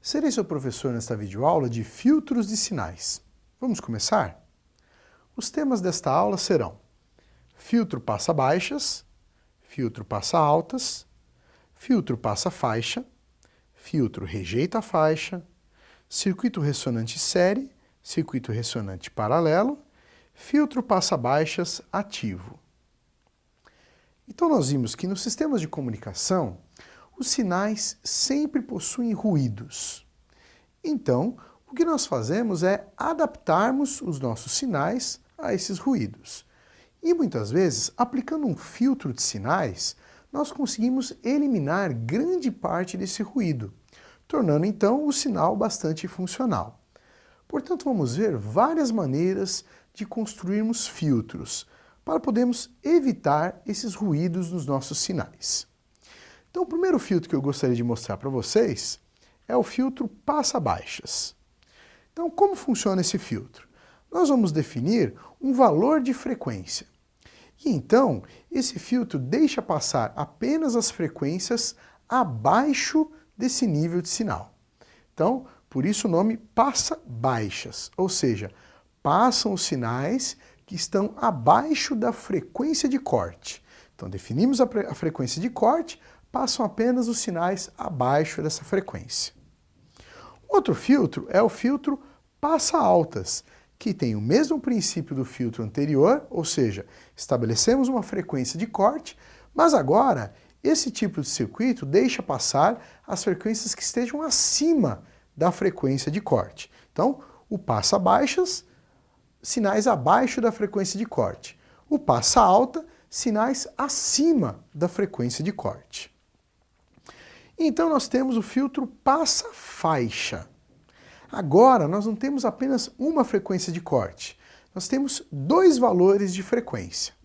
Serei seu professor nesta videoaula de filtros de sinais. Vamos começar? Os temas desta aula serão filtro passa-baixas, filtro passa-altas, filtro passa-faixa, filtro rejeita-faixa, circuito ressonante série, circuito ressonante paralelo, filtro passa-baixas ativo. Então nós vimos que nos sistemas de comunicação, os sinais sempre possuem ruídos. Então, o que nós fazemos é adaptarmos os nossos sinais a esses ruídos. E muitas vezes, aplicando um filtro de sinais, nós conseguimos eliminar grande parte desse ruído, tornando então o sinal bastante funcional. Portanto, vamos ver várias maneiras de construirmos filtros para podermos evitar esses ruídos nos nossos sinais. Então, o primeiro filtro que eu gostaria de mostrar para vocês é o filtro passa-baixas. Então, como funciona esse filtro? Nós vamos definir um valor de frequência. E então, esse filtro deixa passar apenas as frequências abaixo desse nível de sinal. Então, por isso o nome passa-baixas, ou seja, passam os sinais que estão abaixo da frequência de corte. Então, definimos a frequência de corte, passam apenas os sinais abaixo dessa frequência. Outro filtro é o filtro passa-altas, que tem o mesmo princípio do filtro anterior, ou seja, estabelecemos uma frequência de corte, mas agora esse tipo de circuito deixa passar as frequências que estejam acima da frequência de corte. Então, o passa-baixas, sinais abaixo da frequência de corte. O passa-alta, sinais acima da frequência de corte. Então nós temos o filtro passa-faixa. Agora nós não temos apenas uma frequência de corte, nós temos dois valores de frequência.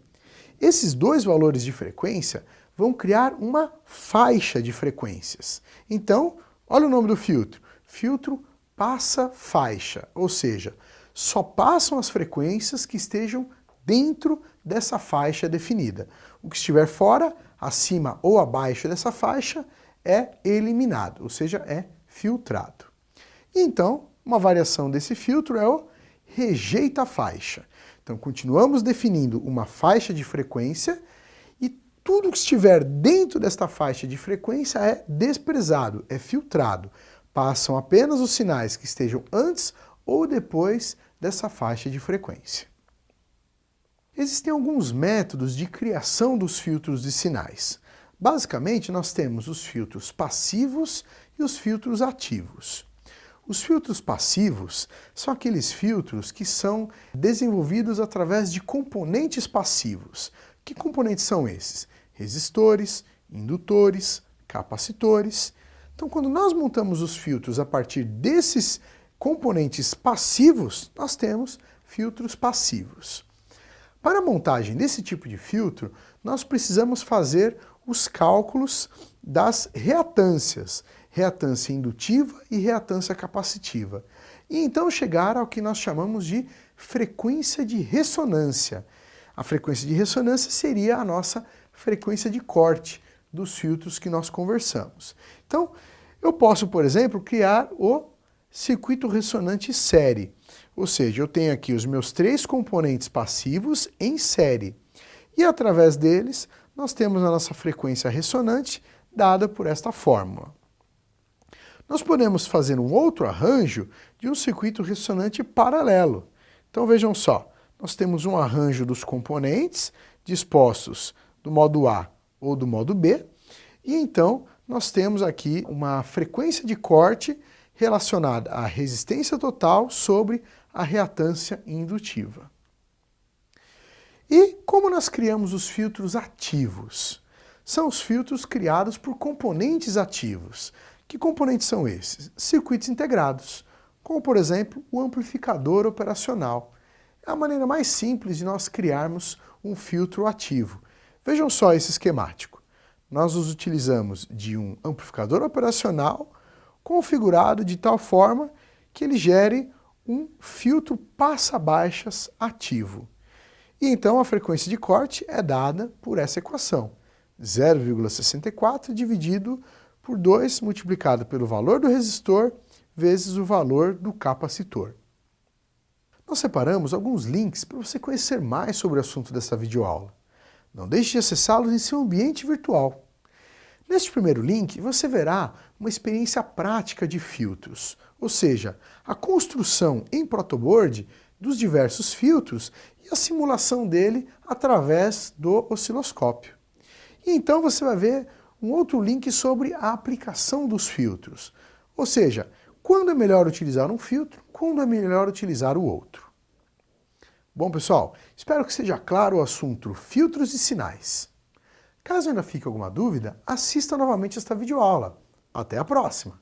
Esses dois valores de frequência vão criar uma faixa de frequências. Então, olha o nome do filtro, filtro passa-faixa, ou seja, só passam as frequências que estejam dentro dessa faixa definida. O que estiver fora, acima ou abaixo dessa faixa, é eliminado, ou seja, é filtrado. E então, uma variação desse filtro é o rejeita-faixa. Então, continuamos definindo uma faixa de frequência e tudo que estiver dentro desta faixa de frequência é desprezado, é filtrado. Passam apenas os sinais que estejam antes ou depois dessa faixa de frequência. Existem alguns métodos de criação dos filtros de sinais. Basicamente, nós temos os filtros passivos e os filtros ativos. Os filtros passivos são aqueles filtros que são desenvolvidos através de componentes passivos. Que componentes são esses? Resistores, indutores, capacitores. Então, quando nós montamos os filtros a partir desses componentes passivos, nós temos filtros passivos. Para a montagem desse tipo de filtro, nós precisamos fazer os cálculos das reatâncias, reatância indutiva e reatância capacitiva. E então chegar ao que nós chamamos de frequência de ressonância. A frequência de ressonância seria a nossa frequência de corte dos filtros que nós conversamos. Então, eu posso, por exemplo, criar o circuito ressonante série. Ou seja, eu tenho aqui os meus três componentes passivos em série. E através deles, nós temos a nossa frequência ressonante dada por esta fórmula. Nós podemos fazer um outro arranjo de um circuito ressonante paralelo. Então vejam só, nós temos um arranjo dos componentes dispostos do modo A ou do modo B, e então nós temos aqui uma frequência de corte relacionada à resistência total sobre a reatância indutiva. E como nós criamos os filtros ativos? São os filtros criados por componentes ativos. Que componentes são esses? Circuitos integrados, como por exemplo o amplificador operacional. É a maneira mais simples de nós criarmos um filtro ativo. Vejam só esse esquemático. Nós os utilizamos de um amplificador operacional configurado de tal forma que ele gere um filtro passa-baixas ativo. E então a frequência de corte é dada por essa equação. 0,64 dividido por 2 multiplicado pelo valor do resistor vezes o valor do capacitor. Nós separamos alguns links para você conhecer mais sobre o assunto dessa videoaula. Não deixe de acessá-los em seu ambiente virtual. Neste primeiro link, você verá uma experiência prática de filtros, ou seja, a construção em protoboard dos diversos filtros e a simulação dele através do osciloscópio. E então você vai ver um outro link sobre a aplicação dos filtros, ou seja, quando é melhor utilizar um filtro, quando é melhor utilizar o outro. Bom, pessoal, espero que seja claro o assunto filtros e sinais. Caso ainda fique alguma dúvida, assista novamente esta videoaula. Até a próxima!